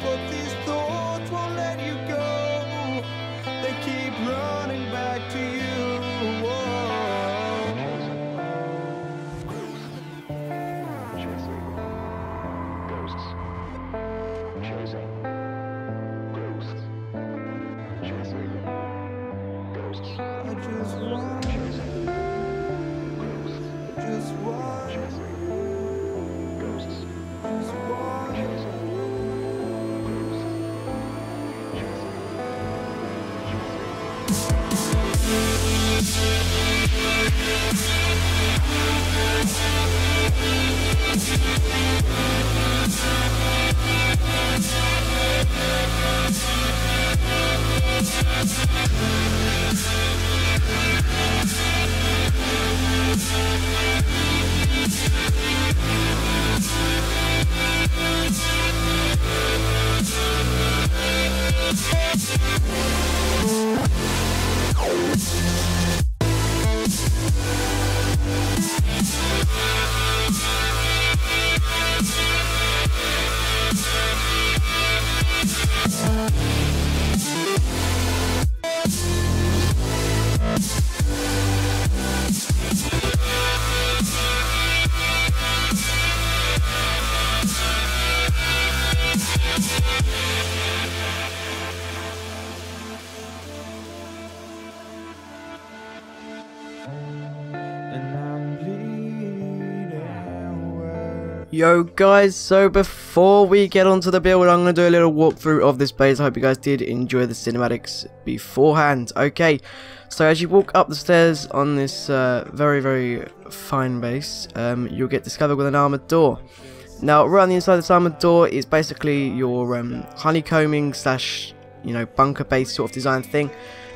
but these thoughts won't let you go. They keep running back to you. Yo guys, so before we get onto the build, I'm going to do a little walkthrough of this base. I hope you guys did enjoy the cinematics beforehand. Okay, so as you walk up the stairs on this very fine base, you'll get discovered with an armoured door. Now right on the inside of this armoured door is basically your honeycombing slash, bunker base sort of design thing.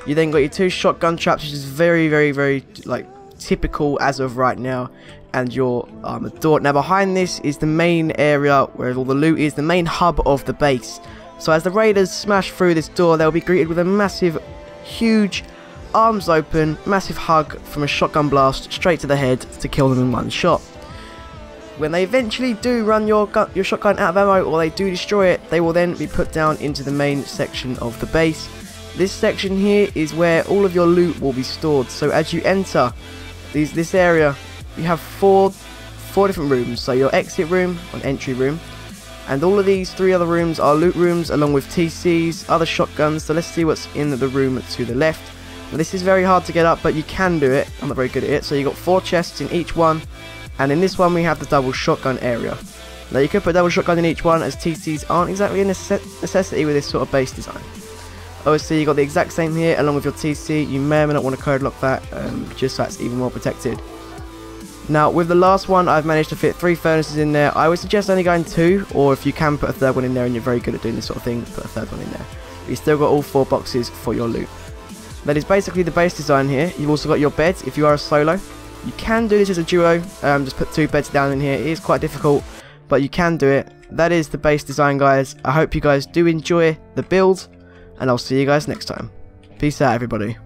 You then got your 2 shotgun traps, which is very like typical as of right now, and your armoured door. Now behind this is the main area where all the loot is, the main hub of the base. So as the raiders smash through this door, they'll be greeted with a massive, huge, arms open, massive hug from a shotgun blast straight to the head to kill them in one shot. When they eventually do run your shotgun out of ammo, or they do destroy it, they will then be put down into the main section of the base. This section here is where all of your loot will be stored. So as you enter this area, you have four different rooms. So your exit room, an entry room, and all of these 3 other rooms are loot rooms along with TCs, other shotguns. So let's see what's in the room to the left. Now this is very hard to get up, but you can do it. I'm not very good at it. So you've got 4 chests in each one, and in this one we have the double shotgun area. Now you could put a double shotgun in each one, as TCs aren't exactly a necessity with this sort of base design. Obviously you got the exact same here along with your TC. You may or may not want to code lock that, just so it's even more protected. Now with the last one, I've managed to fit 3 furnaces in there. I would suggest only going 2, or if you can put a 3rd one in there and you're very good at doing this sort of thing, put a 3rd one in there. But you still got all 4 boxes for your loot. That is basically the base design here. You've also got your beds if you are a solo. You can do this as a duo, just put 2 beds down in here. It is quite difficult, but you can do it. That is the base design, guys. I hope you guys do enjoy the build, and I'll see you guys next time. Peace out, everybody.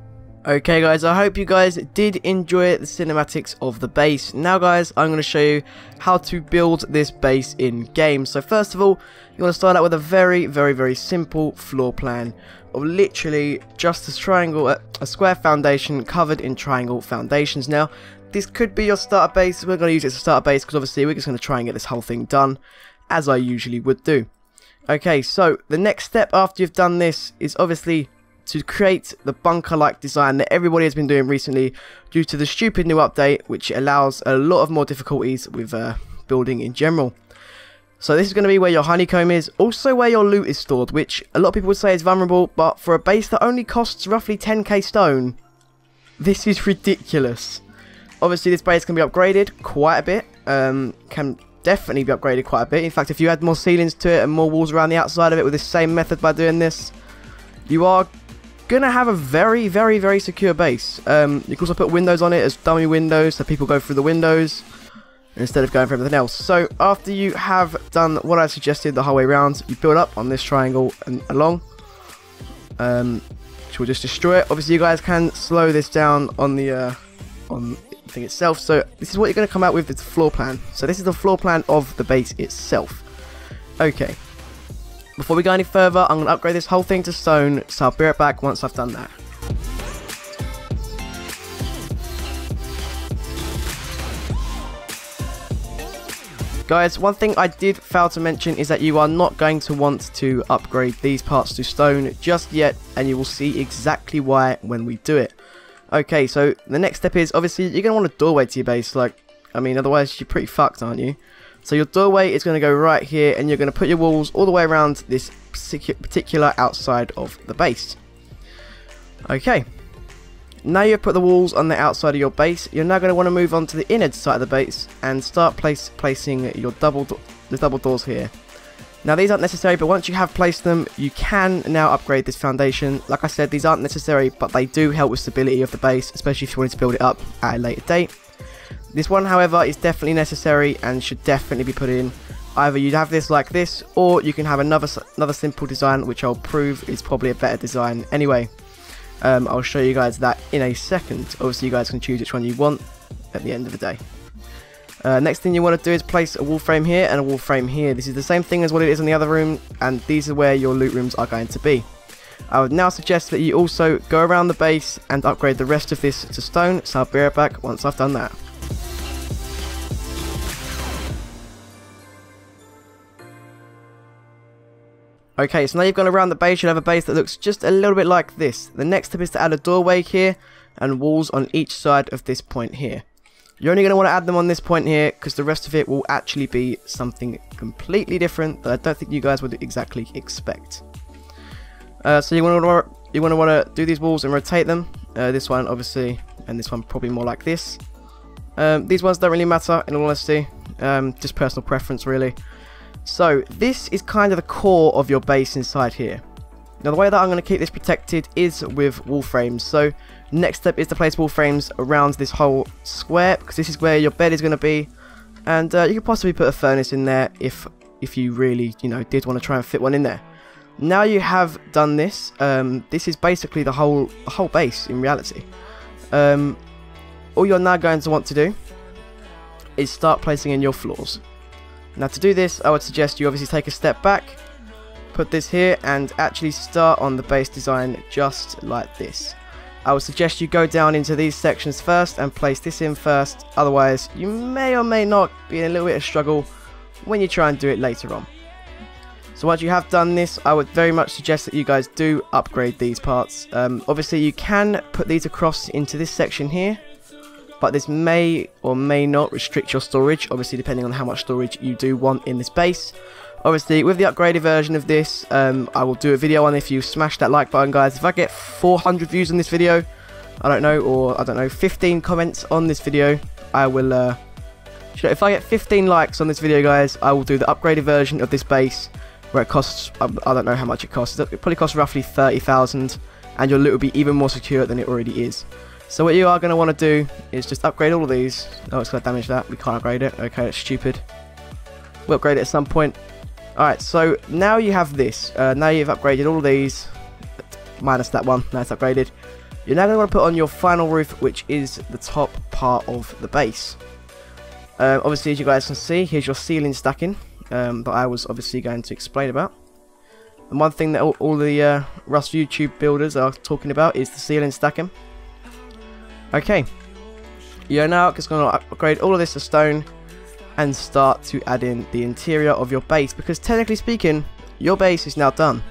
Okay guys, I hope you guys did enjoy the cinematics of the base. Now guys, I'm going to show you how to build this base in game. So first of all, you want to start out with a very simple floor plan of literally just a square foundation covered in triangle foundations. Now this could be your starter base. We're going to use it as a starter base because obviously we're just going to try and get this whole thing done as I usually would do. Okay, so the next step after you've done this is obviously to create the bunker-like design that everybody has been doing recently due to the stupid new update, which allows a lot of more difficulties with building in general. So this is going to be where your honeycomb is, also where your loot is stored, which a lot of people would say is vulnerable, but for a base that only costs roughly 10k stone, this is ridiculous. Obviously this base can be upgraded quite a bit, can definitely be upgraded quite a bit. In fact, if you add more ceilings to it and more walls around the outside of it with the same method by doing this, you are gonna have a very secure base. You can also put windows on it as dummy windows, so people go through the windows instead of going for everything else. So after you have done what I suggested the whole way around, you build up on this triangle and along, which will just destroy it. Obviously you guys can slow this down on the thing itself. So this is what you're going to come out with, the floor plan. So this is the floor plan of the base itself. Okay, before we go any further, I'm going to upgrade this whole thing to stone, so I'll be right back once I've done that. Guys, one thing I did fail to mention is that you are not going to want to upgrade these parts to stone just yet, and you will see exactly why when we do it. Okay, so the next step is, obviously, you're going to want a doorway to your base. Like, I mean, otherwise you're pretty fucked, aren't you? So your doorway is going to go right here, and you're going to put your walls all the way around this particular outside of the base. Okay. Now you've put the walls on the outside of your base, you're now going to want to move on to the inner side of the base and start placing your double doors here. Now these aren't necessary, but once you have placed them, you can now upgrade this foundation. Like I said, these aren't necessary, but they do help with stability of the base, especially if you wanted to build it up at a later date. This one, however, is definitely necessary and should definitely be put in. Either you'd have this like this, or you can have another simple design, which I'll prove is probably a better design anyway. I'll show you guys that in a second. Obviously, you guys can choose which one you want at the end of the day. Next thing you want to do is place a wall frame here and a wall frame here. This is the same thing as what it is in the other room, and these are where your loot rooms are going to be. I would now suggest that you also go around the base and upgrade the rest of this to stone, so I'll be right back once I've done that. Okay, so now you've gone around the base, you'll have a base that looks just a little bit like this. The next step is to add a doorway here and walls on each side of this point here. You're only going to want to add them on this point here because the rest of it will actually be something completely different that I don't think you guys would exactly expect. So you want to do these walls and rotate them. This one obviously, and this one probably more like this. These ones don't really matter in all honesty, just personal preference really. So this is kind of the core of your base inside here. Now the way that I'm going to keep this protected is with wall frames. So next step is to place wall frames around this whole square, because this is where your bed is going to be, and you could possibly put a furnace in there if you really did want to try and fit one in there. Now you have done this. This is basically the whole base in reality. All you're now going to want to do is start placing in your floors. Now to do this, I would suggest you obviously take a step back, put this here, and actually start on the base design just like this. I would suggest you go down into these sections first and place this in first, otherwise you may or may not be in a little bit of struggle when you try and do it later on. So once you have done this, I would very much suggest that you guys do upgrade these parts. Obviously you can put these across into this section here, but this may or may not restrict your storage, obviously depending on how much storage you do want in this base. Obviously, with the upgraded version of this, I will do a video on if you smash that like button, guys. If I get 400 views on this video, or 15 comments on this video, I will, if I get 15 likes on this video, guys, I will do the upgraded version of this base, where it costs, I don't know how much it costs, it probably costs roughly 30,000, and your loot will be even more secure than it already is. So what you are going to want to do is just upgrade all of these. Oh, it's going to damage that. We can't upgrade it. Okay, that's stupid. We'll upgrade it at some point. Alright, so now you have this. Now you've upgraded all of these. Minus that one. Now it's upgraded. You're now going to want to put on your final roof, which is the top part of the base. Obviously, as you guys can see, here's your ceiling stacking that I was obviously going to explain about. And one thing that all the Rust YouTube builders are talking about is the ceiling stacking. Okay, you're now just going to upgrade all of this to stone and start to add in the interior of your base, because technically speaking, your base is now done.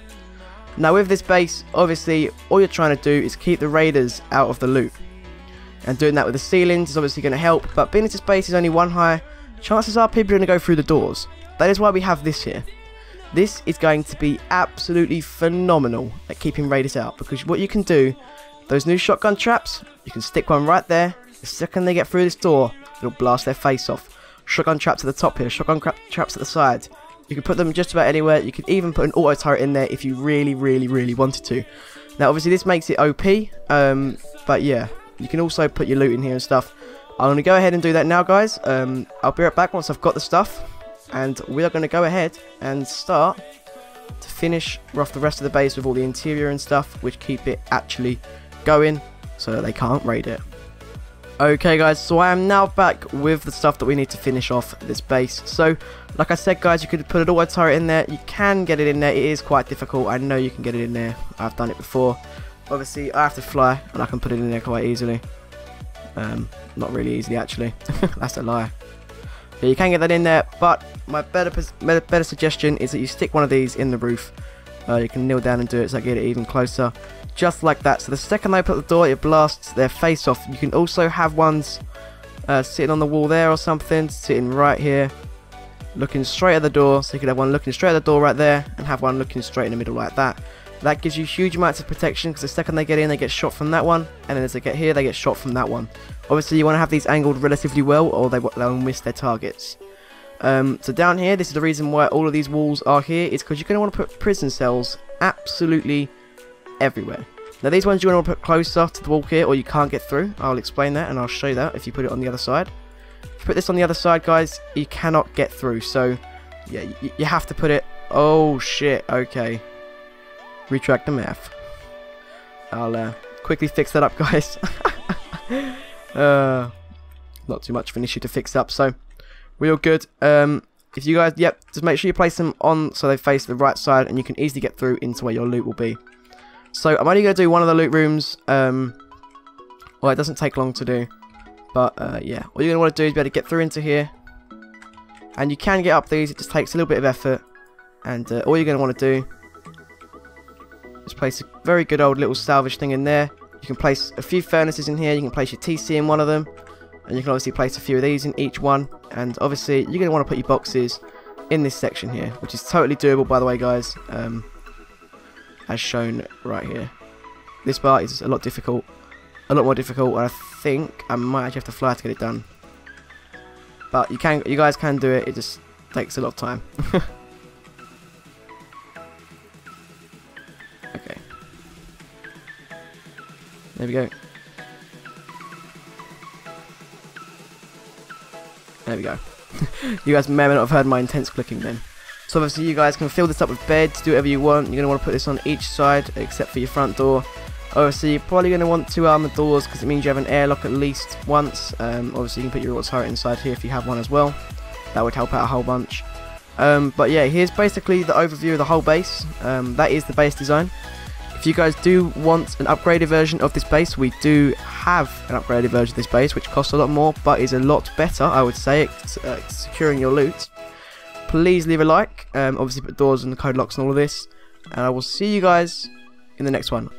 Now with this base, obviously, all you're trying to do is keep the raiders out of the loot. And doing that with the ceilings is obviously going to help, but being that this base is only one high, chances are people are going to go through the doors. That is why we have this here. This is going to be absolutely phenomenal at keeping raiders out, because what you can do, those new shotgun traps, you can stick one right there. The second they get through this door, it'll blast their face off. Shotgun traps at the top here, shotgun traps at the side. You can put them just about anywhere. You can even put an auto turret in there if you really wanted to. Now obviously this makes it OP, but yeah, you can also put your loot in here and stuff. I'm going to go ahead and do that now, guys. I'll be right back once I've got the stuff, and we are going to go ahead and start to finish off the rest of the base with all the interior and stuff, which keep it actually going so that they can't raid it. Okay guys, so I am now back with the stuff that we need to finish off this base. So, like I said guys, you could put an auto turret in there. You can get it in there. It is quite difficult. I know you can get it in there. I've done it before. Obviously, I have to fly, and I can put it in there quite easily. Not really easily actually. That's a lie. Yeah, you can get that in there, but my better suggestion is that you stick one of these in the roof. You can kneel down and do it so I get it even closer. Just like that. So the second they put the door, it blasts their face off. You can also have ones sitting on the wall there or something, sitting right here, looking straight at the door. So you could have one looking straight at the door right there, and have one looking straight in the middle like that. That gives you huge amounts of protection, because the second they get in, they get shot from that one, and then as they get here, they get shot from that one. Obviously, you want to have these angled relatively well, or they'll miss their targets. So down here, this is the reason why all of these walls are here, is because you're going to want to put prison cells absolutely everywhere. Now these ones you want to put closer to the wall here, or you can't get through. I'll explain that, and I'll show you that if you put it on the other side. If you put this on the other side, guys, you cannot get through. So yeah, you have to put it. Oh shit, okay. Retract the math. I'll quickly fix that up, guys. Not too much of an issue to fix up, so real good. If you guys, yep, just make sure you place them on so they face the right side, and you can easily get through into where your loot will be. So I'm only going to do one of the loot rooms. Well, it doesn't take long to do, but yeah, all you're going to want to do is be able to get through into here, and you can get up these. It just takes a little bit of effort, and all you're going to want to do is place a very good old little salvage thing in there. You can place a few furnaces in here. You can place your TC in one of them, and you can obviously place a few of these in each one. And obviously you're going to want to put your boxes in this section here, which is totally doable, by the way, guys, as shown right here. This part is a lot more difficult, and I think I might actually have to fly to get it done, but you guys can do it. It just takes a lot of time. Okay, there we go. There we go. You guys may or may not have heard my intense clicking then. So obviously you guys can fill this up with beds, do whatever you want. You're going to want to put this on each side except for your front door. Obviously you're probably going to want 2 armored doors, because it means you have an airlock at least once. Obviously you can put your turret inside here if you have one as well. That would help out a whole bunch. But yeah, here's basically the overview of the whole base. That is the base design. If you guys do want an upgraded version of this base, we do have an upgraded version of this base, which costs a lot more, but is a lot better, I would say, at securing your loot. Please leave a like, obviously put doors and the code locks and all of this, and I will see you guys in the next one.